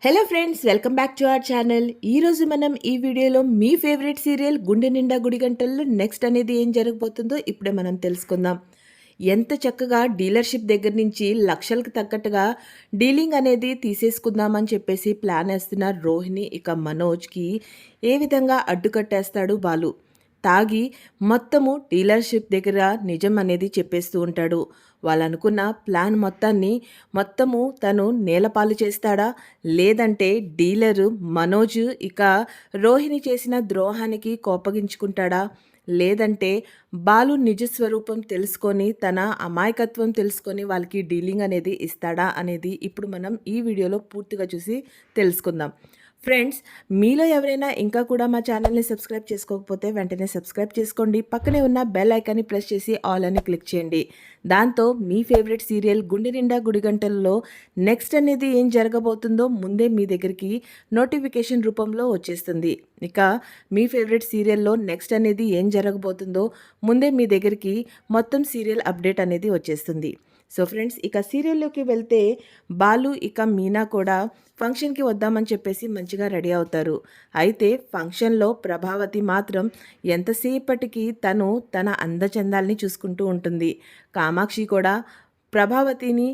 Hello friends, welcome back to our channel. ఈరోజు మనం ఈ వీడియోలో మీ ఫేవరెట్ సీరియల్ గుండె నిండా గుడి గంటల్లో నెక్స్ట్ అనేది ఏం జరగబోతుందో ఇప్పుడే మనం తెలుసుకుందాం. ఎంత చక్కగా డీలర్షిప్ దగ్గర నుంచి లక్షలకు తగ్గట్టుగా డీలింగ్ అనేది తీసేసుకుందామని చెప్పేసి ప్లాన్ వేస్తున్న రోహిణి ఇక మనోజ్కి ఏ విధంగా అడ్డుకట్టేస్తాడు బాలు. తాగి మొత్తము డీలర్షిప్ దగ్గర నిజం అనేది చెప్పేస్తూ ఉంటాడు. వాళ్ళనుకున్న ప్లాన్ మొత్తము తను నేలపాలు చేస్తాడా, లేదంటే డీలరు మనోజ్ ఇక రోహిణి చేసిన ద్రోహానికి కోపగించుకుంటాడా, లేదంటే బాలు నిజస్వరూపం తెలుసుకొని తన అమాయకత్వం తెలుసుకొని వాళ్ళకి డీలింగ్ అనేది ఇస్తాడా అనేది ఇప్పుడు మనం ఈ వీడియోలో పూర్తిగా చూసి తెలుసుకుందాం. ఫ్రెండ్స్, మీలో ఎవరైనా ఇంకా కూడా మా ఛానల్ని సబ్స్క్రైబ్ చేసుకోకపోతే వెంటనే సబ్స్క్రైబ్ చేసుకోండి. పక్కనే ఉన్న బెల్ ఐకాన్ని ప్రెస్ చేసి ఆల్ అని క్లిక్ చేయండి. దాంతో మీ ఫేవరెట్ సీరియల్ గుండె నిండా గుడిగంటల్లో నెక్స్ట్ అనేది ఏం జరగబోతుందో ముందే మీ దగ్గరికి నోటిఫికేషన్ రూపంలో వచ్చేస్తుంది. ఇక మీ ఫేవరెట్ సీరియల్లో నెక్స్ట్ అనేది ఏం జరగబోతుందో ముందే మీ దగ్గరికి మొత్తం సీరియల్ అప్డేట్ అనేది వచ్చేస్తుంది. సో ఫ్రెండ్స్, ఇక సీరియల్లోకి వెళ్తే బాలు ఇక మీనా కూడా ఫంక్షన్కి వద్దామని చెప్పేసి మంచిగా రెడీ అవుతారు. అయితే ఫంక్షన్లో ప్రభావతి మాత్రం ఎంతసేపటికి తన అందచందాల్ని చూసుకుంటూ ఉంటుంది. కామాక్షి కూడా ప్రభావతిని,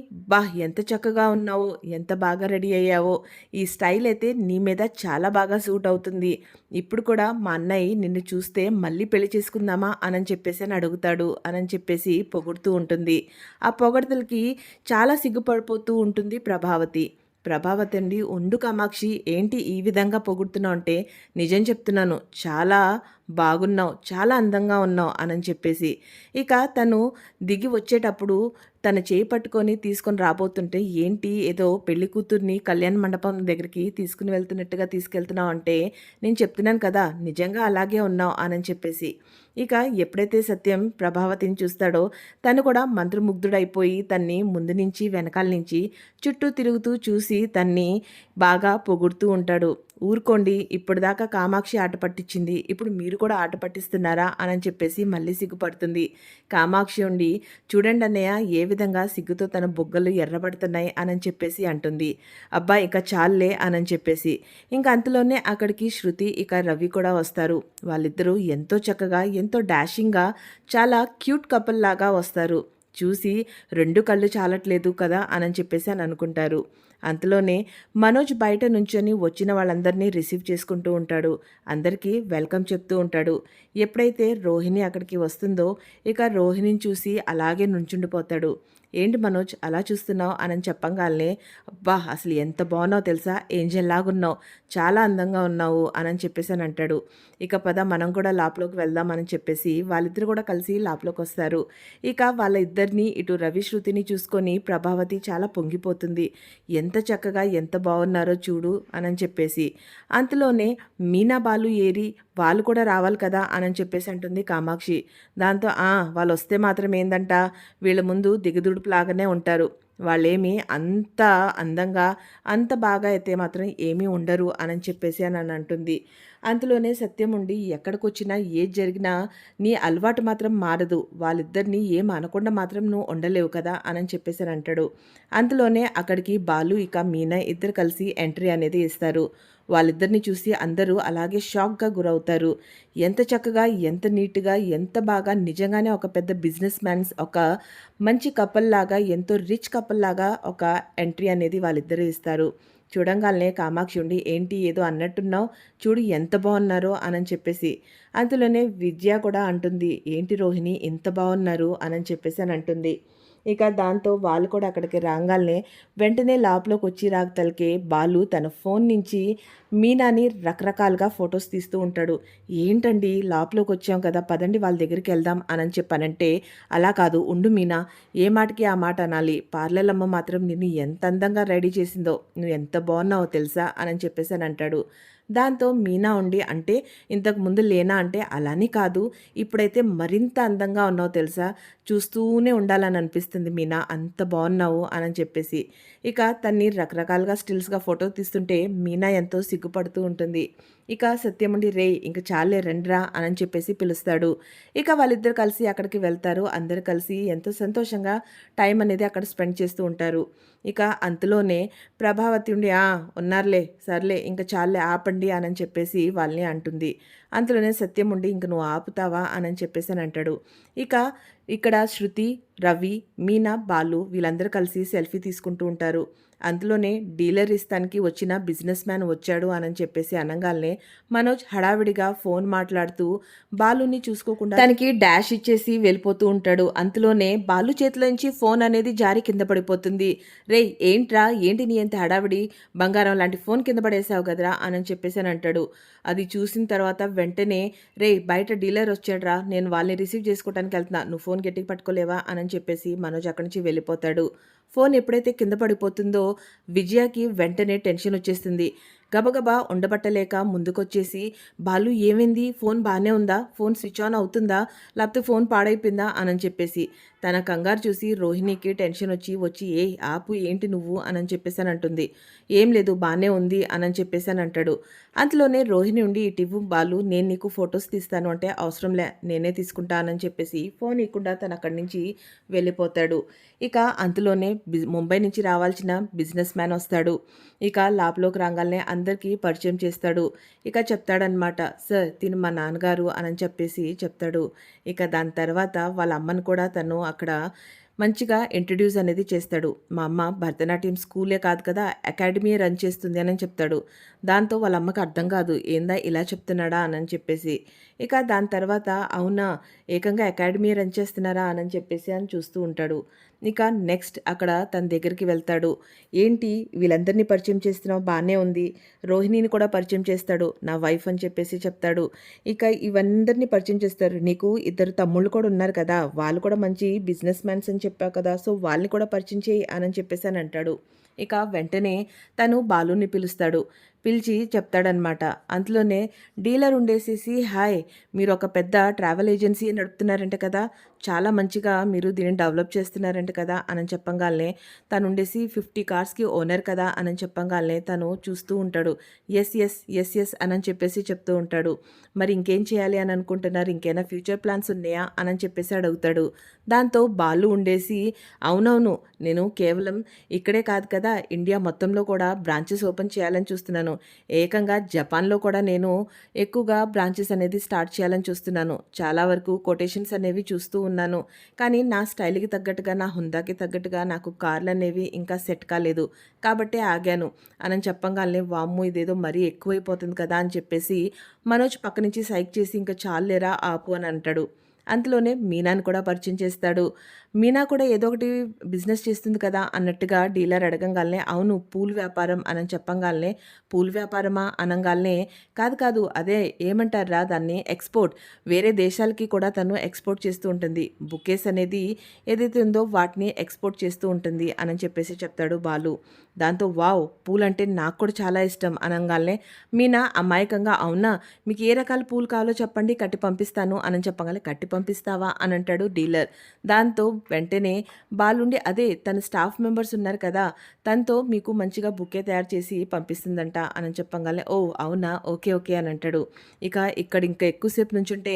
ఎంత చక్కగా ఉన్నావో, ఎంత బాగా రెడీ అయ్యావో, ఈ స్టైల్ అయితే నీ మీద చాలా బాగా సూట్ అవుతుంది. ఇప్పుడు కూడా మా అన్నయ్య నిన్ను చూస్తే మళ్ళీ పెళ్లి చేసుకుందామా అని చెప్పేసి అడుగుతాడు అని చెప్పేసి పొగుడుతూ ఉంటుంది. ఆ పొగడ్తలకి చాలా సిగ్గుపడిపోతూ ఉంటుంది ప్రభావతి. ప్రభావతి అండి, ఉండు కామాక్షి, ఏంటి ఈ విధంగా పొగుడుతున్నావు అంటే, నిజం చెప్తున్నాను, చాలా బాగున్నావు, చాలా అందంగా ఉన్నావు అని చెప్పేసి ఇక తను దిగి వచ్చేటప్పుడు తన చేయి పట్టుకొని తీసుకొని రాబోతుంటే, ఏంటి ఏదో పెళ్లి కూతుర్ని కళ్యాణ మండపం దగ్గరికి తీసుకుని వెళ్తున్నట్టుగా తీసుకెళ్తున్నావు అంటే, నేను చెప్తున్నాను కదా నిజంగా అలాగే ఉన్నావు అని చెప్పేసి ఇక ఎప్పుడైతే సత్యం ప్రభావతిని చూస్తాడో తను కూడా మంత్రముగ్ధుడైపోయి తన్ని ముందు నుంచి వెనకాల నుంచి చుట్టూ తిరుగుతూ చూసి తన్ని బాగా పొగుడుతూ ఉంటాడు. ఊరుకోండి, ఇప్పటిదాకా కామాక్షి ఆట పట్టించింది, ఇప్పుడు మీరు కూడా ఆట పట్టిస్తున్నారా అని చెప్పేసి మళ్ళీ సిగ్గుపడుతుంది. కామాక్షి ఉండి, చూడండి అన్నయ్య ఏ విధంగా సిగ్గుతో తన బొగ్గలు ఎర్రబడుతున్నాయి అని చెప్పేసి అంటుంది. అబ్బా ఇక చాలే అని చెప్పేసి ఇంక అంతలోనే అక్కడికి శృతి ఇక రవి కూడా వస్తారు. వాళ్ళిద్దరూ ఎంతో చక్కగా ఎంతో డాషింగ్గా చాలా క్యూట్ కపుల్ లాగా వస్తారు. చూసి రెండు కళ్ళు చాలట్లేదు కదా అని చెప్పేసి అనుకుంటారు. అంతలోనే మనోజ్ బయట నుంచొని వచ్చిన వాళ్ళందరినీ రిసీవ్ చేసుకుంటూ ఉంటాడు. అందరికీ వెల్కమ్ చెప్తూ ఉంటాడు. ఎప్పుడైతే రోహిణి అక్కడికి వస్తుందో ఇక రోహిణిని చూసి అలాగే నుంచుండిపోతాడు. ఏంటి మనోజ్ అలా చూస్తున్నావు అని చెప్పంగానే, అబ్బా అసలు ఎంత బాగున్నావు తెలుసా, ఏంజెల్ లాగున్నావు, చాలా అందంగా ఉన్నావు అని చెప్పేసి అంటాడు. ఇక పద మనం కూడా లాప్లోకి వెళ్దామని చెప్పేసి వాళ్ళిద్దరు కూడా కలిసి లాప్లోకి వస్తారు. ఇక వాళ్ళ ఇద్దరిని ఇటు రవి శృతిని చూసుకొని ప్రభావతి చాలా పొంగిపోతుంది. ఎంత చక్కగా ఎంత బాగున్నారో చూడు అని చెప్పేసి అంతలోనే మీనా బాలు ఏరి వాళ్ళు కూడా రావాలి కదా అని చెప్పేసి అంటుంది కామాక్షి. దాంతో వాళ్ళు వస్తే మాత్రం ఏందంట, వీళ్ళ ముందు దిగదుడుపులాగానే ఉంటారు, వాళ్ళేమి అంత అందంగా అంత బాగా అయితే మాత్రం ఏమీ ఉండరు అని చెప్పేసి అని అంటుంది. అంతలోనే సత్యం ఉండి, ఎక్కడికొచ్చినా ఏది జరిగినా నీ అలవాటు మాత్రం మారదు, వాళ్ళిద్దరినీ ఏం అనకుండా మాత్రం నువ్వు ఉండలేవు కదా అని చెప్పేసి అంటాడు. అంతలోనే అక్కడికి బాలు ఇక మీనా ఇద్దరు కలిసి ఎంట్రీ అనేది ఇస్తారు. వాళ్ళిద్దరిని చూసి అందరూ అలాగే షాక్గా గురవుతారు. ఎంత చక్కగా ఎంత నీట్గా ఎంత బాగా నిజంగానే ఒక పెద్ద బిజినెస్ మ్యాన్స్ ఒక మంచి కపుల్ లాగా ఎంతో రిచ్ కపుల్ లాగా ఒక ఎంట్రీ అనేది వాళ్ళిద్దరూ ఇస్తారు. చూడంగానే కామాక్షి ఉండి, ఏంటి ఏదో అన్నట్టున్నావు, చూడు ఎంత బాగున్నారో అని చెప్పేసి అందులోనే విద్య కూడా అంటుంది, ఏంటి రోహిణి ఇంత బాగున్నారు అని చెప్పేసి అంటుంది. ఇక దాంతో వాళ్ళు కూడా అక్కడికి రాగానే వెంటనే లాప్లోకి వచ్చి రాగతలకే బాలు తన ఫోన్ నుంచి మీనాని రకరకాలుగా ఫొటోస్ తీస్తూ ఉంటాడు. ఏంటండి లాప్లోకి వచ్చాం కదా, పదండి వాళ్ళ దగ్గరికి వెళ్దాం అని చెప్పానంటే, అలా కాదు ఉండు మీనా, ఏ మాటకి ఆ మాట అనాలి, పార్లర్లమ్మ మాత్రం నిన్ను ఎంత అందంగా రెడీ చేసిందో, నువ్వు ఎంత బాగున్నావో తెలుసా అని చెప్పేసి అంటాడు. దాంతో మీనా ఉండి అంటే ఇంతకుముందు లేనా అంటే అలానే కాదు, ఇప్పుడైతే మరింత అందంగా ఉన్నావు తెలుసా, చూస్తూనే ఉండాలని అనిపిస్తుంది మీనా, అంత బాగున్నావు అని చెప్పేసి. ఇక తన్ని రకరకాలుగా స్టిల్స్గా ఫోటో తీస్తుంటే మీనా ఎంతో సిగ్గుపడుతూ ఉంటుంది. ఇక సత్యముండి రే ఇంక చాలే రండ్రా అని చెప్పేసి పిలుస్తాడు. ఇక వాళ్ళిద్దరు కలిసి అక్కడికి వెళ్తారు. అందరు కలిసి ఎంతో సంతోషంగా టైం అనేది అక్కడ స్పెండ్ చేస్తూ ఉంటారు. ఇక అంతలోనే ప్రభావతి ఉండి ఉన్నారులే సర్లే ఇంక చాలే ఆపండి అని చెప్పేసి వాళ్ళని అంటుంది. అంతలోనే సత్యం ఉండి ఇంక నువ్వు ఆపుతావా అని చెప్పేసి అని అంటాడు. ఇక ఇక్కడ శృతి, రవి, మీనా, బాలు వీళ్ళందరూ కలిసి సెల్ఫీ తీసుకుంటూ ఉంటారు. అందులోనే డీలర్ ఇస్తానికి వచ్చిన బిజినెస్ మ్యాన్ వచ్చాడు అని చెప్పేసి అనగానే మనోజ్ హడావిడిగా ఫోన్ మాట్లాడుతూ బాలుని చూసుకోకుండా తనకి డాష్ ఇచ్చేసి వెళ్ళిపోతూ ఉంటాడు. అంతలోనే బాలు చేతిలోంచి ఫోన్ అనేది జారి కింద పడిపోతుంది. రే ఏంట్రా ఏంటి నీ ఎంత హడావిడి, బంగారం లాంటి ఫోన్ కింద పడేసావు కదరా అని చెప్పేసి అని అంటాడు. అది చూసిన తర్వాత వెంటనే రే బయట డీలర్ వచ్చాడ్రా, నేను వాళ్ళని రిసీవ్ చేసుకోవడానికి వెళ్తున్నా, నువ్వు ఫోన్ గట్టిగా పట్టుకోలేవా అని చెప్పేసి మనోజ్ అక్కడి నుంచి వెళ్ళిపోతాడు. ఫోన్ ఎప్పుడైతే కింద పడిపోతుందో విజయకి వెంటనే టెన్షన్ వచ్చేస్తుంది. గబగబా ఉండబట్టలేక ముందుకొచ్చేసి బాలు ఏమైంది, ఫోన్ బాగానే ఉందా, ఫోన్ స్విచ్ ఆన్ అవుతుందా, లేకపోతే ఫోన్ పాడైపోయిందా అని చెప్పేసి తన కంగారు చూసి రోహిణికి టెన్షన్ వచ్చి ఏ ఆపు ఏంటి నువ్వు అని చెప్పేసి అని అంటుంది. ఏం లేదు బాగానే ఉంది అని చెప్పేసి అని అంటాడు. అంతలోనే రోహిణి ఉండి ఇటివ్వు బాలు, నేను నీకు ఫొటోస్ తీస్తాను అంటే అవసరంలే నేనే తీసుకుంటానని చెప్పేసి ఫోన్ ఇవ్వకుండా తను అక్కడి నుంచి వెళ్ళిపోతాడు. ఇక అంతలోనే ముంబై నుంచి రావాల్సిన బిజినెస్ మ్యాన్ వస్తాడు. ఇక లాప్లోకి రాగానే అందరికీ పరిచయం చేస్తాడు. ఇక చెప్తాడనమాట, సార్ తిను మా నాన్నగారు అని చెప్పేసి చెప్తాడు. ఇక దాని తర్వాత వాళ్ళ అమ్మను కూడా తను అక్కడ మంచిగా ఇంట్రడ్యూస్ అనేది చేస్తాడు. మా అమ్మ భరతనాట్యం స్కూలే కాదు కదా అకాడమీ రన్ చేస్తుంది అని చెప్తాడు. దాంతో వాళ్ళ అమ్మకి అర్థం కాదు, ఏందా ఇలా చెప్తున్నాడా అని చెప్పేసి. ఇక దాని తర్వాత అవునా ఏకంగా అకాడమీ రన్ చేస్తున్నారా అని చెప్పేసి అని చూస్తూ ఉంటాడు. ఇక నెక్స్ట్ అక్కడ తన దగ్గరికి వెళ్తాడు. ఏంటి వీళ్ళందరినీ పరిచయం చేస్తున్నావు బాగానే ఉంది, రోహిణిని కూడా పరిచయం చేస్తాడు, నా వైఫ్ అని చెప్పేసి చెప్తాడు. ఇక ఇవందరినీ పరిచయం చేస్తారు. నీకు ఇద్దరు తమ్ముళ్ళు కూడా ఉన్నారు కదా, వాళ్ళు కూడా మంచి బిజినెస్ మ్యాన్స్ అని చెప్పావు కదా, సో వాళ్ళని కూడా పరిచయం చేయి అని చెప్పేసి అని అంటాడు. ఇక వెంటనే తను బాలుని పిలుస్తాడు. పిలిచి చెప్తాడనమాట. అంతలోనే డీలర్ ఉండేసేసి హాయ్ మీరు ఒక పెద్ద ట్రావెల్ ఏజెన్సీ నడుపుతున్నారంట కదా, చాలా మంచిగా మీరు దీన్ని డెవలప్ చేస్తున్నారంట కదా అని చెప్పంగానే తను ఉండేసి 50 కార్స్కి ఓనర్ కదా అని చెప్పంగానే తను చూస్తూ ఉంటాడు. ఎస్ ఎస్ ఎస్ ఎస్ అని చెప్పేసి చెప్తూ ఉంటాడు. మరి ఇంకేం చేయాలి అని అనుకుంటున్నారు, ఇంకేమైనా ఫ్యూచర్ ప్లాన్స్ ఉన్నాయా అని చెప్పేసి అడుగుతాడు. దాంతో బాలు ఉండేసి అవునవును నేను కేవలం ఇక్కడే కాదు కదా ఇండియా మొత్తంలో కూడా బ్రాంచెస్ ఓపెన్ చేయాలని చూస్తున్నాను, ఏకంగా జపాన్లో కూడా నేను ఎక్కువగా బ్రాంచెస్ అనేది స్టార్ట్ చేయాలని చూస్తున్నాను, చాలా వరకు కొటేషన్స్ అనేవి చూస్తూ ఉన్నాను, కానీ నా స్టైల్కి తగ్గట్టుగా నా హుందాకి తగ్గట్టుగా నాకు కార్లు అనేవి ఇంకా సెట్ కాలేదు కాబట్టి ఆగాను అని చెప్పంగానే వామ్ము ఇదేదో మరీ ఎక్కువైపోతుంది కదా అని చెప్పేసి మనోజ్ పక్క నుంచి సైక్ చేసి ఇంకా చాలేరా ఆపు అని అంటాడు. అంతలోనే మీనాను కూడా పరిచయం చేస్తాడు. మీనా కూడా ఏదో ఒకటి బిజినెస్ చేస్తుంది కదా అన్నట్టుగా డీలర్ అడగంగానే అవును పూల్ వ్యాపారం అని చెప్పంగానే పూల్ వ్యాపారమా అనగానే కాదు కాదు అదే ఏమంటారా దాన్ని ఎక్స్పోర్ట్, వేరే దేశాలకి కూడా తను ఎక్స్పోర్ట్ చేస్తూ ఉంటుంది, బుకేస్ అనేది ఏదైతే ఉందో వాటిని ఎక్స్పోర్ట్ చేస్తూ ఉంటుంది అని చెప్పేసి చెప్తాడు బాలు. దాంతో వావ్ పూలు అంటే నాకు కూడా చాలా ఇష్టం అనగానే మీనా అమాయకంగా అవునా మీకు ఏ రకాల పూలు కావాలో చెప్పండి కట్టి పంపిస్తాను అని చెప్పగానే కట్టి పంపిస్తావా అని అంటాడు డీలర్. దాంతో వెంటనే బాలుండి అదే తన స్టాఫ్ మెంబర్స్ ఉన్నారు కదా తనతో మీకు మంచిగా బుకే తయారు చేసి పంపిస్తుందంట అని చెప్పగానే ఓ అవునా ఓకే ఓకే అని అంటాడు. ఇక ఇక్కడ ఇంకా ఎక్కువసేపు నుంచుంటే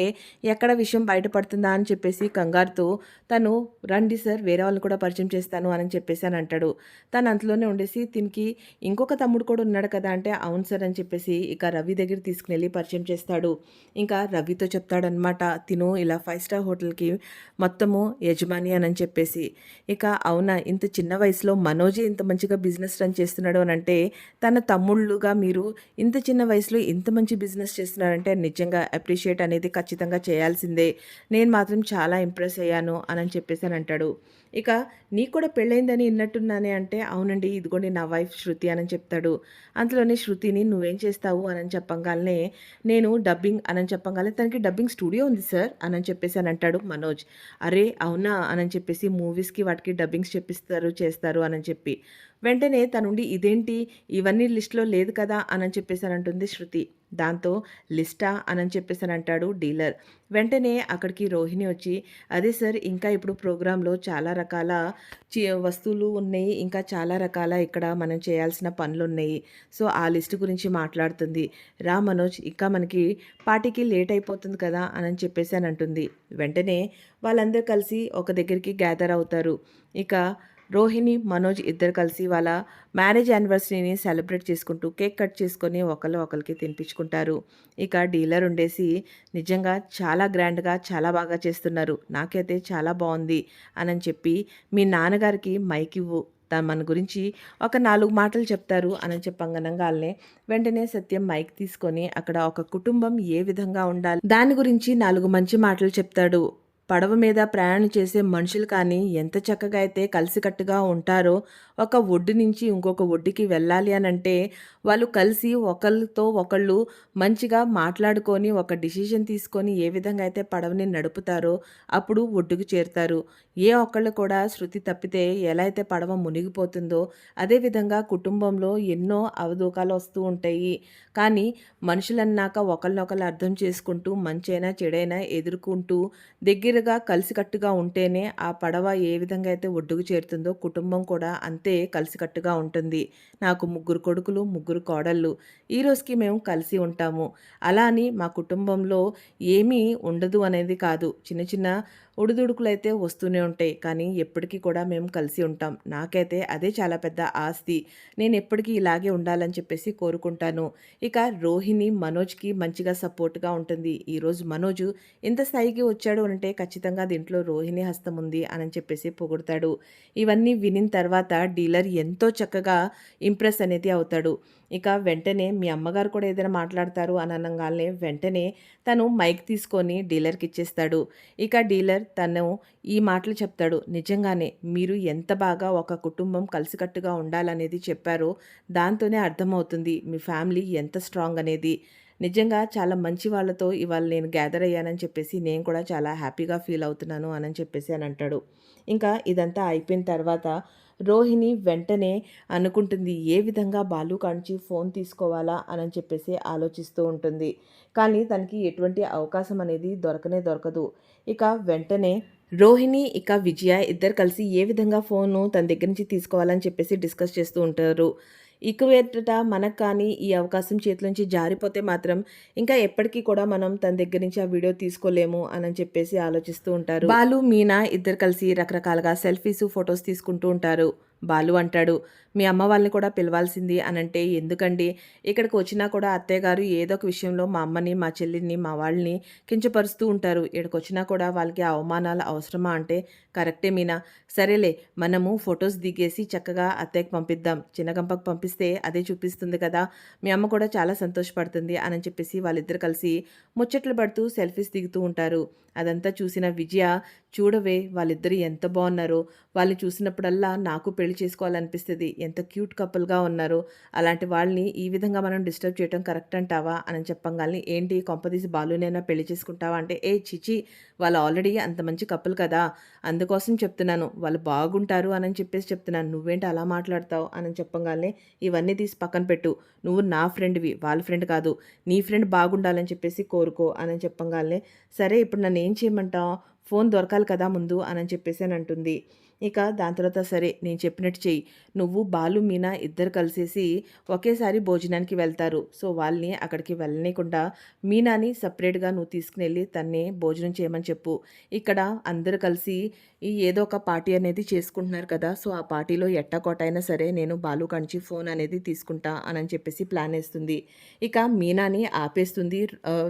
ఎక్కడ విషయం బయటపడుతుందా అని చెప్పేసి కంగారుతో తను రండి సార్ వేరే వాళ్ళని కూడా పరిచయం చేస్తాను అని చెప్పేసి అని అంటాడు. తను అంతలోనే ఉండేసి దీనికి ఇంకొక తమ్ముడు కూడా ఉన్నాడు కదా అంటే అవును సార్ అని చెప్పేసి ఇక రవి దగ్గర తీసుకుని వెళ్ళి పరిచయం చేస్తాడు. ఇంకా రవితో చెప్తాడనమాట తిను ఇలా 5 స్టార్ హోటల్కి మొత్తము యజమాని అని చెప్పేసి. ఇక అవునా ఇంత చిన్న వయసులో మనోజే ఇంత మంచిగా బిజినెస్ రన్ చేస్తున్నాడు అని అంటే తన తమ్ముళ్ళుగా మీరు ఇంత చిన్న వయసులో ఇంత మంచి బిజినెస్ చేస్తున్నారంటే నిజంగా అప్రిషియేట్ అనేది ఖచ్చితంగా చేయాల్సిందే, నేను మాత్రం చాలా ఇంప్రెస్ అయ్యాను అని చెప్పేసి అని అంటాడు. ఇక నీకు కూడా పెళ్ళైందని విన్నట్టున్నానే అంటే అవునండి ఇదిగోండి నా వైఫ్ శృతి అని చెప్తాడు. అంతలోనే శృతిని నువ్వేం చేస్తావు అని చెప్పంగానే నేను డబ్బింగ్ అని చెప్పంగానే తనకి డబ్బింగ్ స్టూడియో ఉంది సార్ అని చెప్పేసి అని అంటాడు మనోజ్. అరే అవునా అని చెప్పేసి మూవీస్కి వాటికి డబ్బింగ్స్ చెప్పిస్తారు చేస్తారు అని చెప్పి వెంటనే తనుండి ఇదేంటి ఇవన్నీ లిస్ట్‌లో లేదు కదా! అనని చెప్పేసనంటుంది శృతి. దాంతో లిస్టా? అనని చెప్పేసనంటాడు డీలర్. వెంటనే అక్కడికి రోహిణి వచ్చి, అదే సార్ ఇంకా ఇప్పుడు ప్రోగ్రామ్‌లో చాలా రకాల వస్తువులు ఉన్నాయి. ఇంకా చాలా రకాల ఇక్కడ మనం చేయాల్సిన పనులున్నాయి. సో, ఆ లిస్ట్ గురించి మాట్లాడుతుంది. రా మనోజ్ ఇంకా మనకి పార్టీకి లేట్ అయిపోతుంది కదా! అనని చెప్పేసనంటుంది. వెంటనే వాళ్ళందరూ కలిసి ఒక దగ్గరికి గ్యాదర్ అవుతారు. ఇక రోహిణి, మనోజ్ ఇద్దరు కలిసి వాళ్ళ మ్యారేజ్ యానివర్సరీని సెలబ్రేట్ చేసుకుంటూ కేక్ కట్ చేసుకొని ఒకళ్ళు ఒకళ్ళకి తినిపించుకుంటారు. ఇక డీలర్ ఉండేసి నిజంగా చాలా గ్రాండ్‌గా చాలా బాగా చేస్తున్నారు. నాకైతే చాలా బావుంది అనని చెప్పి మీ నాన్నగారికి మైక్ ఇవ్వు. మన గురించి ఒక 4 మాటలు చెప్తారు అని చెప్పంగనంగాల్నే వెంటనే సత్యం మైక్ తీసుకొని అక్కడ ఒక కుటుంబం ఏ విధంగా ఉండాలి దాని గురించి 4 మంచి మాటలు చెప్తాడు. పడవ మీద ప్రయాణం చేసే మనుషులు కానీ ఎంత చక్కగా అయితే కలిసికట్టుగా ఉంటారో, ఒక ఒడ్డు నుంచి ఇంకొక ఒడ్డుకి వెళ్ళాలి అనంటే వాళ్ళు కలిసి ఒకళ్ళతో ఒకళ్ళు మంచిగా మాట్లాడుకొని ఒక డిసిషన్ తీసుకొని ఏ విధంగా అయితే పడవని నడుపుతారో అప్పుడు ఒడ్డుకు చేరుతారు. ఏ ఒక్కళ్ళు కూడా శృతి తప్పితే ఎలా అయితే పడవ మునిగిపోతుందో అదేవిధంగా కుటుంబంలో ఎన్నో అవధూకాలు వస్తూ ఉంటాయి. కానీ మనుషులన్నాక ఒకళ్ళనొకళ్ళు అర్థం చేసుకుంటూ మంచైనా చెడైనా ఎదుర్కొంటూ దగ్గరగా కలిసికట్టుగా ఉంటేనే ఆ పడవ ఏ విధంగా అయితే ఒడ్డుకు చేరుతుందో కుటుంబం కూడా అంతే కలిసికట్టుగా ఉంటుంది. నాకు 3 కొడుకులు, 3 కోడళ్ళు. ఈ రోజుకి మేము కలిసి ఉంటాము. అలా అని మా కుటుంబంలో ఏమీ ఉండదు అనేది కాదు. చిన్న చిన్న ఒడిదుడుకులైతే వస్తూనే ఉంటాయి. కానీ ఎప్పటికీ కూడా మేము కలిసి ఉంటాం. నాకైతే అదే చాలా పెద్ద ఆస్తి. నేను ఎప్పటికీ ఇలాగే ఉండాలని చెప్పేసి కోరుకుంటాను. ఇక రోహిణి మనోజ్‌కి మంచిగా సపోర్ట్‌గా ఉంటుంది. ఈరోజు మనోజు ఇంత స్థాయికి వచ్చాడు అంటే ఖచ్చితంగా దీంట్లో రోహిణి హస్తం ఉంది అని చెప్పేసి పొగుడుతాడు. ఇవన్నీ వినిన తర్వాత డీలర్ ఎంతో చక్కగా ఇంప్రెస్ అనేది అవుతాడు. ఇక వెంటనే మీ అమ్మగారు కూడా ఏదైనా మాట్లాడతారు అని అనంగాల్నే వెంటనే తను మైక్ తీసుకొని డీలర్‌కి ఇచ్చేస్తాడు. ఇక డీలర్ తను ఈ మాటలు చెప్తాడు. నిజంగానే మీరు ఎంత బాగా ఒక కుటుంబం కలిసికట్టుగా ఉండాలనేది చెప్పారో దాంతోనే అర్థమవుతుంది మీ ఫ్యామిలీ ఎంత స్ట్రాంగ్ అనేది. నిజంగా చాలా మంచి వాళ్ళతో ఇవాళ నేను గ్యాదర్ అయ్యానని చెప్పేసి నేను కూడా చాలా హ్యాపీగా ఫీల్ అవుతున్నాను అని చెప్పేసి అని అంటాడు. ఇంకా ఇదంతా అయిపోయిన తర్వాత రోహిణి వెంటనే అనుకుంటుంది ఏ విధంగా బాలు కాంచి ఫోన్ తీసుకోవాలా అని చెప్పేసి ఆలోచిస్తూ ఉంటుంది. కానీ తనకి ఎటువంటి అవకాశం అనేది దొరకనే దొరకదు. ఇక వెంటనే రోహిణి ఇక విజయ ఇద్దరు కలిసి ఏ విధంగా ఫోను తన దగ్గర నుంచి తీసుకోవాలని చెప్పేసి డిస్కస్ చేస్తూ ఉంటారు. ఇక మీదట మనకు కానీ ఈ అవకాశం చేతిలోంచి జారిపోతే మాత్రం ఇంకా ఎప్పటికీ కూడా మనం తన దగ్గర నుంచి ఆ వీడియో తీసుకోలేము అని చెప్పేసి ఆలోచిస్తూ ఉంటారు. బాలు, మీనా ఇద్దరు కలిసి రకరకాలుగా సెల్ఫీస్, ఫొటోస్ తీసుకుంటూ ఉంటారు. బాలు అంటాడు, మీ అమ్మ వాళ్ళని కూడా పిలవాల్సింది అనంటే ఎందుకండి ఇక్కడికి వచ్చినా కూడా అత్తయ్య గారు ఏదో ఒక విషయంలో మా అమ్మని, మా చెల్లిని, మా వాళ్ళని కించపరుస్తూ ఉంటారు. ఇక్కడికి వచ్చినా కూడా వాళ్ళకి ఆ అవమానాలు అవసరమా అంటే కరెక్టే మీనా. సరేలే మనము ఫొటోస్ దిగేసి చక్కగా అత్తయ్యకి పంపిద్దాం. చిన్నగంపకు పంపిస్తే అదే చూపిస్తుంది కదా! మీ అమ్మ కూడా చాలా సంతోషపడుతుంది అని చెప్పేసి వాళ్ళిద్దరు కలిసి ముచ్చట్లు పడుతూ సెల్ఫీస్ దిగుతూ ఉంటారు. అదంతా చూసిన విజయ చూడవే వాళ్ళిద్దరు ఎంత బాగున్నారో, వాళ్ళని చూసినప్పుడల్లా నాకు పెళ్లి చేసుకోవాలనిపిస్తుంది. ఎంత క్యూట్ కపుల్‌గా ఉన్నారో, అలాంటి వాళ్ళని ఈ విధంగా మనం డిస్టర్బ్ చేయటం కరెక్ట్ అంటావా అని చెప్పంగాల్నే ఏంటి కొంపదీసి బాలునైనా పెళ్లి చేసుకుంటావా అంటే ఏ ఛీ! వాళ్ళు ఆల్రెడీ అంత మంచి కపుల్ కదా! అందుకోసం చెప్తున్నాను. వాళ్ళు బాగుంటారు అని చెప్పేసి చెప్తున్నాను. నువ్వేంటి అలా మాట్లాడతావు అని చెప్పంగాల్నే ఇవన్నీ తీసి పక్కన పెట్టు. నువ్వు నా ఫ్రెండ్‌వి వాళ్ళ ఫ్రెండ్ కాదు. నీ ఫ్రెండ్ బాగుండాలని చెప్పేసి కోరుకో అని చెప్పంగాల్నే సరే ఇప్పుడు నన్నేం చేయమంటావు? ఫోన్ దొరకాలి కదా ముందు అని చెప్పేసి అని అంటుంది. ఇక దాని తర్వాత సరే నేను చెప్పినట్టు చెయ్యి. నువ్వు బాలు, మీనా ఇద్దరు కలిసేసి ఒకేసారి భోజనానికి వెళ్తారు. సో వాళ్ళని అక్కడికి వెళ్ళనీయకుండా మీనాని సెపరేట్‌గా నువ్వు తీసుకునెళ్ళి తన్నే భోజనం చేయమని చెప్పు. ఇక్కడ అందరూ కలిసి ఈ ఏదో ఒక పార్టీ అనేది చేసుకుంటున్నారు కదా! సో ఆ పార్టీలో ఎట్టాకొట్టైనా సరే నేను బాలు కాంచి ఫోన్ అనేది తీసుకుంటా అని చెప్పేసి ప్లాన్ ఏస్తుంది. ఇక మీనాని ఆపేస్తుంది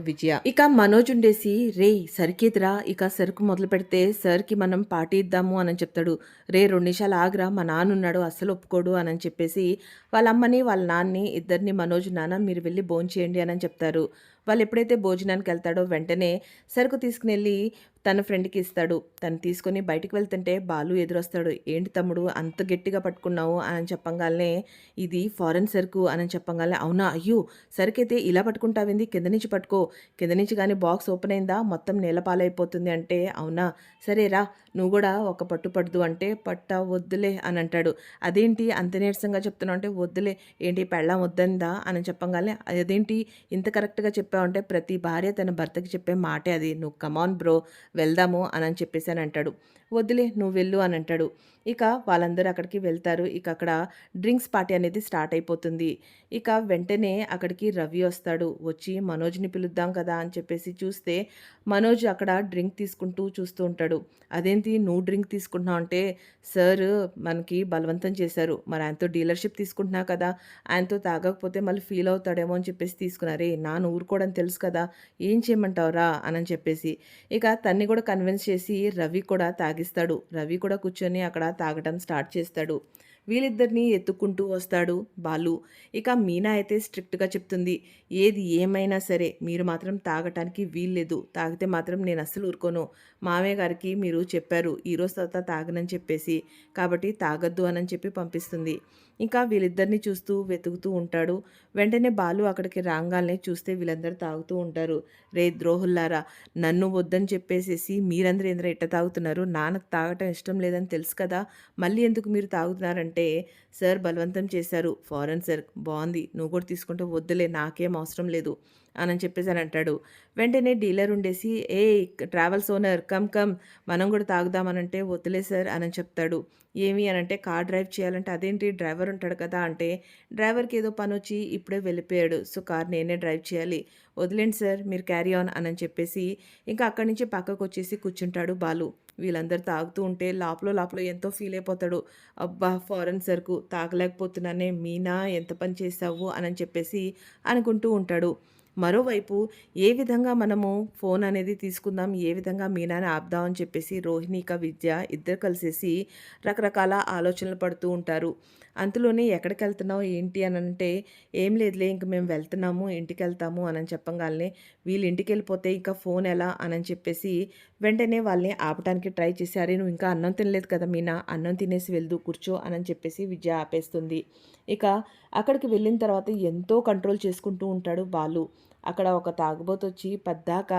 విజయ. ఇక మనోజ్ ఉండేసి రేయ్ సరికేదిరా ఇక సరుకు మొదలుపెడితే సార్‌కి మనం పార్టీ ఇద్దాము అని చెప్తాడు. రే 2 నిమిషాలు ఆగురా మా నాన్నున్నాడు అస్సలు ఒప్పుకోడు అని చెప్పేసి వాళ్ళ అమ్మని, వాళ్ళ నాన్నని ఇద్దరిని మనోజ్ నాన్న మీరు వెళ్ళి భోంచేయండి అని చెప్తారు. వాళ్ళు ఎప్పుడైతే భోజనానికెళ్తాడో వెంటనే సరుకు తీసుకునెళ్ళి తన ఫ్రెండ్‌కి ఇస్తాడు. తను తీసుకొని బయటికి వెళ్తుంటే బాలు ఎదురొస్తాడు. "ఏంటి తమ్ముడు అంత గట్టిగా పట్టుకున్నావు" అని చెప్పంగాల్నే, "ఇది ఫారెన్ సరుకు" అని చెప్పంగాల్నే, "అవునా? అయ్యో! సరుకైతే ఇలా పట్టుకుంటావేంది? కింద నుంచి పట్టుకో. కింద నుంచి గాని బాక్స్ ఓపెన్ అయిందా మొత్తం నేల పాలైపోతుంది" అంటే, "అవునా? సరే రా నువ్వు గూడా ఒక పట్టు పడదు" అంటే, "పట్టా వద్దులే" అని అంటాడు. "అదేంటి అంత నీరసంగా చెప్తున్నావు" అంటే, "వద్దులే ఏంటి పెళ్ళాం వద్దందా" అని చెప్పంగాల్నే, "అదేంటి ఇంత కరెక్ట్‌గా చెప్పావంటే ప్రతి భార్య తన భర్తకి చెప్పే మాటే అది. నువ్వు కమాన్ బ్రో వెళ్దాము అని చెప్పేసి అంటాడు. "వద్దులే నువ్వు వెళ్ళు" అని అంటాడు. ఇక వాళ్ళందరూ అక్కడికి వెళ్తారు. ఇక అక్కడ డ్రింక్స్ పార్టీ అనేది స్టార్ట్ అయిపోతుంది. ఇక వెంటనే అక్కడికి రవి వస్తాడు. వచ్చి మనోజ్‌ని పిలుద్దాం కదా అని చెప్పేసి చూస్తే, మనోజ్ అక్కడ డ్రింక్ తీసుకుంటూ చూస్తూ ఉంటాడు. "అదేంటి నువ్వు డ్రింక్ తీసుకుంటున్నావు" అంటే, "సార్ మనకి బలవంతం చేశారు. మరి ఆయనతో డీలర్‌షిప్ తీసుకుంటున్నావు కదా! ఆయనతో తాగకపోతే మళ్ళీ ఫీల్ అవుతాడేమో అని చెప్పేసి తీసుకున్నా." "అరేయ్! నాన్న ఊరుకోవడం తెలుసు కదా! ఏం చేయమంటావురా" అని చెప్పేసి. ఇక తన్ని కూడా కన్విన్స్ చేసి రవి కూడా తాగిస్తాడు. రవి కూడా కూర్చొని అక్కడ తాగటం స్టార్ట్ చేస్తాడు. వీళ్ళిద్దరిని ఎత్తుక్కుంటూ వస్తాడు బాలు. ఇక మీనా అయితే స్ట్రిక్ట్‌గా చెప్తుంది. "ఏది ఏమైనా సరే మీరు మాత్రం తాగటానికి వీల్లేదు. తాగితే మాత్రం నేను అస్సలు ఊరుకోను. మామయ్య గారికి మీరు చెప్పారు ఈరోజు తర్వాత తాగనని చెప్పేసి. కాబట్టి తాగొద్దు" అని చెప్పి పంపిస్తుంది. ఇంకా వీళ్ళిద్దరిని చూస్తూ వెతుకుతూ ఉంటాడు. వెంటనే బాలు అక్కడికి రాంగాల్నే చూస్తే వీళ్ళందరూ తాగుతూ ఉంటారు. "రేయ్ ద్రోహుల్లారా! నన్ను వద్దని చెప్పేసేసి మీరందరూ ఏందిరా ఇట్ట తాగుతున్నారు? నాన్నకు తాగటం ఇష్టం లేదని తెలుసు కదా! మళ్ళీ ఎందుకు మీరు తాగుతున్నారంటే, సార్ బలవంతం చేశారు. ఫారెన్ సార్ బావుంది. నువ్వు కూడా తీసుకుంటే వద్దులే నాకేం అవసరం లేదు" అని చెప్పేసని అంటాడు. వెంటనే డీలర్ ఉండేసి, "ఏయ్ ట్రావెల్స్ ఓనర్ కమ్ కమ్ మనం కూడా తాగుదామనంటే" "వద్దులే సార్" అని చెప్తాడు. "ఏమి" అనంటే, "కార్ డ్రైవ్ చేయాలంటే" "అదేంటి డ్రైవర్ ఉంటాడు కదా!" అంటే, "డ్రైవర్‌కి ఏదో పనొచ్చి ఇప్పుడే వెళ్ళిపోయాడు. సో, కార్ నేనే డ్రైవ్ చేయాలి. వదిలేండి సార్ మీరు క్యారీ ఆన్" అని చెప్పేసి ఇంకా అక్కడి నుంచి పక్కకొచ్చేసి కూర్చుంటాడు బాలు. వీళ్ళందరూ తాగుతూ ఉంటే లోపల లోపల ఎంతో ఫీల్ అయిపోతాడు. "అబ్బా! ఫారెన్ సరుకు తాగలేకపోతున్నానే మీనా ఎంత పని చేశావు" అని చెప్పేసి అనుకుంటూ ఉంటాడు. మరోవైపు ఏ విధంగా మనము ఫోన్ అనేది తీసుకుందాం, ఏ విధంగా మీనాని ఆపుదాం అని చెప్పేసి రోహిణి, ఇక విద్య ఇద్దరు కలిసేసి రకరకాల ఆలోచనలు పడుతూ ఉంటారు. అంతలోనే "ఎక్కడికెళ్తున్నావు ఏంటి" అనంటే, "ఏం లేదులే ఇంక మేము వెళ్తున్నాము, ఇంటికెళ్తాము" అని చెప్పంగాల్నే, వీళ్ళు ఇంటికెళ్ళిపోతే ఇంకా ఫోన్ ఎలా అని చెప్పేసి వెంటనే వాళ్ళని ఆపటానికి ట్రై చేసి, "అరే నువ్వు ఇంకా అన్నం తినలేదు కదా మీనా! అన్నం తినేసి వెళ్దువు కూర్చో" అని చెప్పేసి విద్య ఆపేస్తుంది. ఇక అక్కడికి వెళ్ళిన తర్వాత ఎంతో కంట్రోల్ చేసుకుంటూ ఉంటాడు బాలు. అక్కడ ఒక తాగుబోతొచ్చి పద్దాక,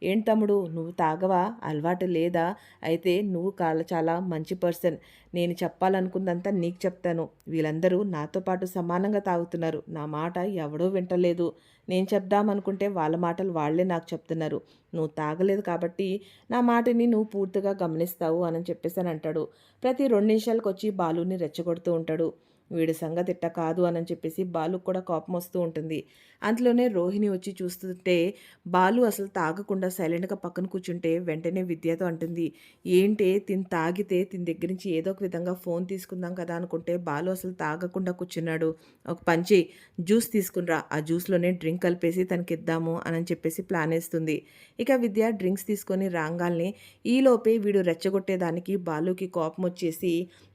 "ఏంటి తమ్ముడు నువ్వు తాగవా? అలవాటు లేదా? అయితే నువ్వు చాలా మంచి పర్సన్. నేను చెప్పాలనుకుందంతా నీకు చెప్తాను. వీళ్ళందరూ నాతో పాటు సమానంగా తాగుతున్నారు. నా మాట ఎవడూ వింటలేదు. నేను చెప్దామనుకుంటే వాళ్ళ మాటలు వాళ్ళే నాకు చెప్తున్నారు. నువ్వు తాగలేదు కాబట్టి నా మాటని నువ్వు పూర్తిగా గమనిస్తావు" అని చెప్పేసనంటాడు. ప్రతి 2 నిమిషాలకొచ్చి బాలుని రెచ్చగొడుతూ ఉంటాడు. వీడి సంగతి ఇట్ట కాదు అని చెప్పేసి బాలుకి కూడా కోపం వస్తూ ఉంటుంది. అంతలోనే రోహిణి వచ్చి చూస్తుంటే బాలు అసలు తాగకుండా సైలెంట్‌గా పక్కన కూర్చుంటే వెంటనే విద్యతో అంటుంది, "ఏంటే తిను తాగితే తిన దగ్గర నుంచి ఏదో ఒక విధంగా ఫోన్ తీసుకుందాం కదా అనుకుంటే బాలు అసలు తాగకుండా కూర్చున్నాడు. ఒక పని చెయి జ్యూస్ తీసుకునిరా. ఆ జ్యూస్‌లోనే డ్రింక్ కలిపేసి తనకిద్దాము" అని చెప్పేసి ప్లాన్ ఏస్తుంది. ఇక విద్య డ్రింక్స్ తీసుకొని రాంగాల్నే ఈలోపే వీడు రెచ్చగొట్టేదానికి బాలుకి కోపం వచ్చేసి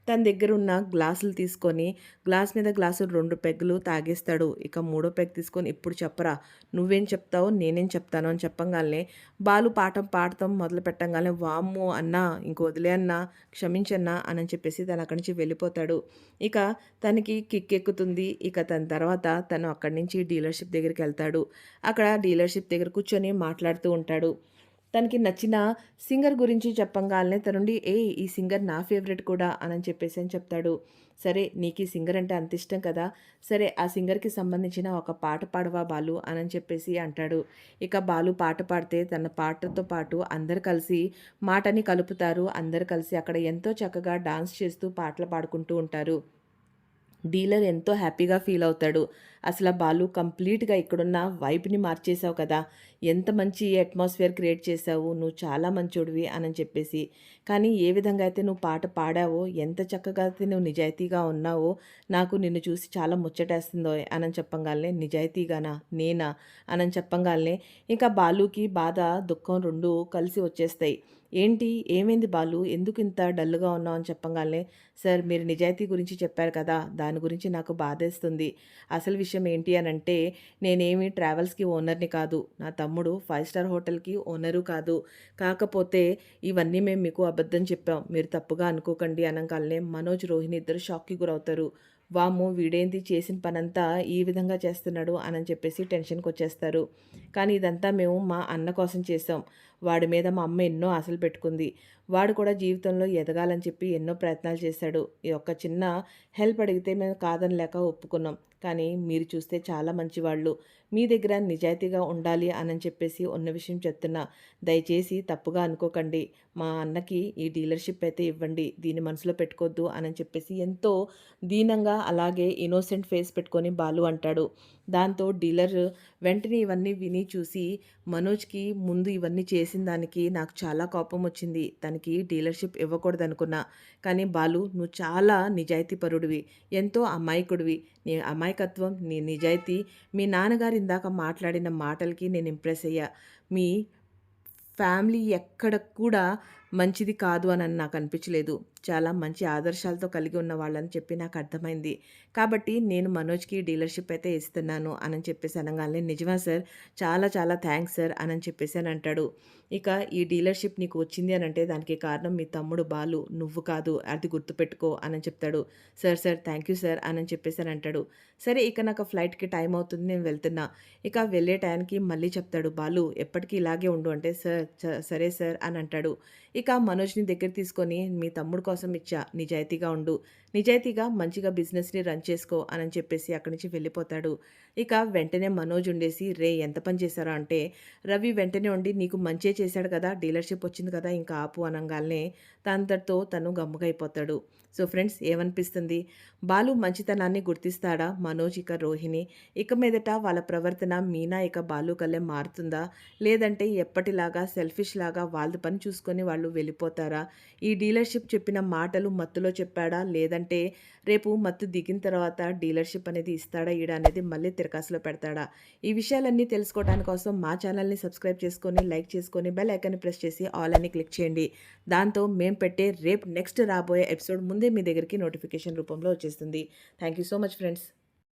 తన దగ్గరున్న గ్లాసులు తీసుకొని గ్లాస్ మీద గ్లాసు 2 పెగ్గులు తాగేస్తాడు. ఇక మూడో పెగ్ తీసుకొని, "ఇప్పుడు చెప్పరా నువ్వేం చెప్తావో నేనేం చెప్తాను" అని చెప్పంగాల్నే బాలు పాఠం పాడటం మొదలు పెట్టంగాల్నే, "వామ్మో! అన్నా ఇంక వదిలేయ్ అన్నా, క్షమించన్నా" అని చెప్పేసి తను అక్కడి నుంచి వెళ్ళిపోతాడు. ఇక తనకి కిక్కెక్కుతుంది. ఇక తన తర్వాత తను అక్కడి నుంచి డీలర్‌షిప్ దగ్గరికెళ్తాడు. అక్కడ డీలర్‌షిప్ దగ్గర కూర్చొని మాట్లాడుతూ ఉంటాడు. తనకి నచ్చిన సింగర్ గురించి చెప్పంగాల్నే తనుండి, "ఏయ్! ఈ సింగర్ నా ఫేవరెట్ కూడా" అని చెప్పేసి చెప్తాడు. "సరే నీకీ సింగర్ అంటే అంత ఇష్టం కదా! సరే ఆ సింగర్‌కి సంబంధించిన ఒక పాట పాడవా బాలు" అని చెప్పేసి అంటాడు. ఇక బాలు పాట పాడితే తన పాటతో పాటు అందరూ కలిసి మాటని కలుపుతారు. అందరూ కలిసి అక్కడ ఎంతో చక్కగా డాన్స్ చేస్తూ పాటలు పాడుకుంటూ ఉంటారు. డీలర్ ఎంతో హ్యాపీగా ఫీల్ అవుతాడు. "అసల బాలు కంప్లీట్‌గా ఇక్కడున్న వైబ్‌ని మార్చేసావు కదా! ఎంత మంచి అట్మాస్ఫియర్ క్రియేట్ చేశావు. నువ్వు చాలా మంచోడివి" అని చెప్పేసి. "కానీ ఏ విధంగా అయితే నువ్వు పాట పాడావో, ఎంత చక్కగా అయితే నువ్వు నిజాయితీగా ఉన్నావో, నాకు నిన్ను చూసి చాలా ముచ్చటేస్తుందోయ్" అని చెప్పంగాల్నే, "నిజాయితీగానా? నేనా?" అని చెప్పంగాల్నే ఇంకా బాలుకి బాధ, దుఃఖం 2 కలిసి వచ్చేస్తాయి. "ఏంటి? ఏమైంది బాలు? ఎందుకు ఇంత డల్‌గా ఉన్నావు?" అని చెప్పంగాల్నే, "సార్ మీరు నిజాయితీ గురించి చెప్పారు కదా! దాని గురించి నాకు బాధేస్తుంది. అసలు విషయం విషయం ఏంటి అనంటే, నేనేమి ట్రావెల్స్‌కి ఓనర్‌ని కాదు. నా తమ్ముడు 5 స్టార్ హోటల్‌కి ఓనరు కాదు. కాకపోతే ఇవన్నీ మేము మీకు అబద్ధం చెప్పాం. మీరు తప్పుగా అనుకోకండి అనంగాల్నే మనోజ్, రోహిణి ఇద్దరు షాక్‌కి గురవుతారు. వామ్మో! వీడేంది చేసిన పనంతా ఈ విధంగా చేస్తున్నాడు అనని చెప్పేసి టెన్షన్‌కొచ్చేస్తారు. కానీ ఇదంతా మేము మా అన్న కోసం చేసాం. వాడి మీద మా అమ్మ ఎన్నో ఆశలు పెట్టుకుంది. వాడు కూడా జీవితంలో ఎదగాలని చెప్పి ఎన్నో ప్రయత్నాలు చేశాడు. ఈ ఒక్క చిన్న హెల్ప్ అడిగితే మేము కాదనలేక ఒప్పుకున్నాం. కానీ మీరు చూస్తే చాలా మంచివాళ్ళు. మీ దగ్గర నిజాయితీగా ఉండాలి అనని చెప్పేసి ఉన్న విషయం చెప్తున్నా. దయచేసి తప్పుగా అనుకోకండి. మా అన్నకి ఈ డీలర్‌షిప్ అయితే ఇవ్వండి. దీన్ని మనసులో పెట్టుకోవద్దు అనని చెప్పేసి ఎంతో దీనంగా అలాగే ఇన్నోసెంట్ ఫేస్ పెట్టుకొని బాలు అంటాడు. దాంతో డీలర్ వెంటనే ఇవన్నీ విని చూసి మనోజ్‌కి ముందు ఇవన్నీ చేసిన దానికి నాకు చాలా కోపం వచ్చింది. తనకి డీలర్‌షిప్ ఇవ్వకూడదనుకున్నా. కానీ బాలు నువ్వు చాలా నిజాయితీపరుడివి. ఎంతో అమాయకుడివి. నీ అమాయకత్వం, నీ నిజాయితీ, మీ నాన్నగారు ఇందాక మాట్లాడిన మాటలకి నేను ఇంప్రెస్ అయ్యా. మీ ఫ్యామిలీ ఎక్కడ కూడా మంచిది కాదు అని నాకు అనిపించలేదు. చాలా మంచి ఆదర్శాలతో కలిగి ఉన్న వాళ్ళని చెప్పి నాకు అర్థమైంది. కాబట్టి నేను మనోజ్‌కి డీలర్‌షిప్ అయితే ఇస్తున్నాను అనని చెప్పేసి అనంగాల్నే, నిజమా సార్? చాలా చాలా థ్యాంక్స్ సార్ అనని చెప్పేసి అని అంటాడు. ఇక ఈ డీలర్‌షిప్ నీకు వచ్చింది అనంటే దానికి కారణం మీ తమ్ముడు బాలు, నువ్వు కాదు. అది గుర్తుపెట్టుకో అనని చెప్తాడు. Sir sir thank you sir అనని చెప్పేసి అని అంటాడు. సరే ఇక నాకు ఫ్లైట్‌కి టైం అవుతుంది, నేను వెళ్తున్నా. ఇక వెళ్ళే టయానికి మళ్ళీ చెప్తాడు బాలు, ఎప్పటికీ ఇలాగే ఉండు అంటే, సార్ సరే సార్ అని అంటాడు. ఇక మనోజ్‌ని దగ్గర తీసుకొని మీ తమ్ముడు కోసం ఇచ్చా, నిజాయితీగా ఉండు. నిజాయితీగా మంచిగా బిజినెస్‌ని రన్ చేసుకో అనని చెప్పేసి అక్కడి నుంచి వెళ్ళిపోతాడు. ఇక వెంటనే మనోజ్ ఉండేసి, రేయ్ ఎంత పని చేశారో అంటే, రవి వెంటనే ఉండి నీకు మంచే చేశాడు కదా, డీలర్‌షిప్ వచ్చింది కదా, ఇంకా ఆపు అనంగాల్నే అంతటితో తను గమ్ముగా అయిపోతాడు. సో ఫ్రెండ్స్ ఏమనిపిస్తుంది? బాలు మంచితనాన్ని గుర్తిస్తాడా మనోజ్ ఇక రోహిణి? ఇక మీదట వాళ్ళ ప్రవర్తన మీనా ఇక బాలు కల్లే మారుతుందా? లేదంటే ఎప్పటిలాగా సెల్ఫిష్ లాగా వాళ్ళ పని చూసుకొని వాళ్ళు వెళ్ళిపోతారా? ఈ డీలర్‌షిప్ చెప్పిన మాటలు మత్తులో చెప్పాడా? లేదంటే రేపు మత్తు దిగిన తర్వాత డీలర్‌షిప్ అనేది ఇస్తాడా ఈడ అనేది మళ్ళీ తిరకాసులో పెడతాడా? ఈ విషయాలన్నీ తెలుసుకోవడానికి కోసం మా ఛానల్‌ని సబ్స్క్రైబ్ చేసుకొని, లైక్ చేసుకొని, బెల్ ఐకాన్‌ని ప్రెస్ చేసి ఆల్ అని క్లిక్ చేయండి. దాంతో మేము పెట్టే రేపు నెక్స్ట్ రాబోయే ఎపిసోడ్ ముందే మీ దగ్గరికి నోటిఫికేషన్ రూపంలో వచ్చేస్తుంది. Thank you so much friends.